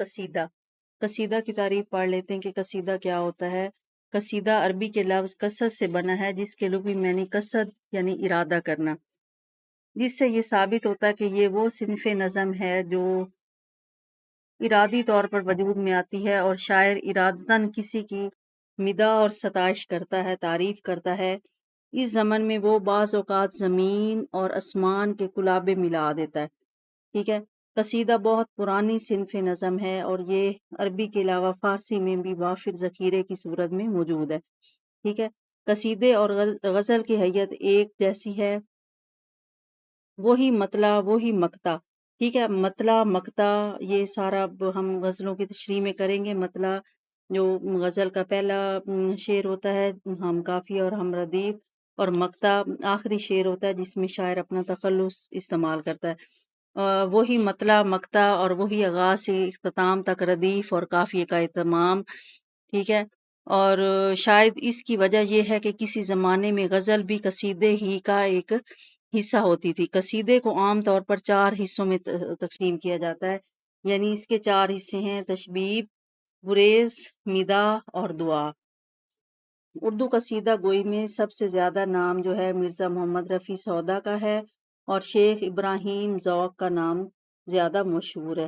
قصیدہ قصیدہ کی تعریف پڑھ لیتے ہیں کہ قصیدہ کیا ہوتا ہے۔ قصیدہ عربی کے لفظ قصد سے بنا ہے، جس کے لغوی معنی قصد یعنی ارادہ کرنا، جس سے یہ ثابت ہوتا ہے کہ یہ وہ صنف نظم ہے جو ارادی طور پر وجود میں آتی ہے اور شاعر ارادتاً کسی کی مداح اور ستائش کرتا ہے، تعریف کرتا ہے۔ اس زمن میں وہ بعض اوقات زمین اور آسمان کے کلابے ملا دیتا ہے، ٹھیک ہے۔ قصیدہ بہت پرانی صنف نظم ہے اور یہ عربی کے علاوہ فارسی میں بھی وافر ذخیرے کی صورت میں موجود ہے، ٹھیک ہے۔ قصیدے اور غزل کی حیت ایک جیسی ہے، وہی مطلع وہی مقطع، ٹھیک ہے۔ مطلع مقطع یہ سارا ہم غزلوں کی تشریح میں کریں گے۔ مطلع جو غزل کا پہلا شعر ہوتا ہے، ہم کافی اور ہم ردیف، اور مقطع آخری شعر ہوتا ہے جس میں شاعر اپنا تخلص استعمال کرتا ہے۔ وہی مطلع مقطع اور وہی آغاز سے اختتام تک ردیف اور قافیے کا اہتمام، ٹھیک ہے۔ اور شاید اس کی وجہ یہ ہے کہ کسی زمانے میں غزل بھی قصیدے ہی کا ایک حصہ ہوتی تھی۔ قصیدے کو عام طور پر 4 حصوں میں تقسیم کیا جاتا ہے، یعنی اس کے 4 حصے ہیں: تشبیب، گریز، مداح اور دعا۔ اردو قصیدہ گوئی میں سب سے زیادہ نام جو ہے مرزا محمد رفیع سودا کا ہے، اور شیخ ابراہیم ذوق کا نام زیادہ مشہور ہے۔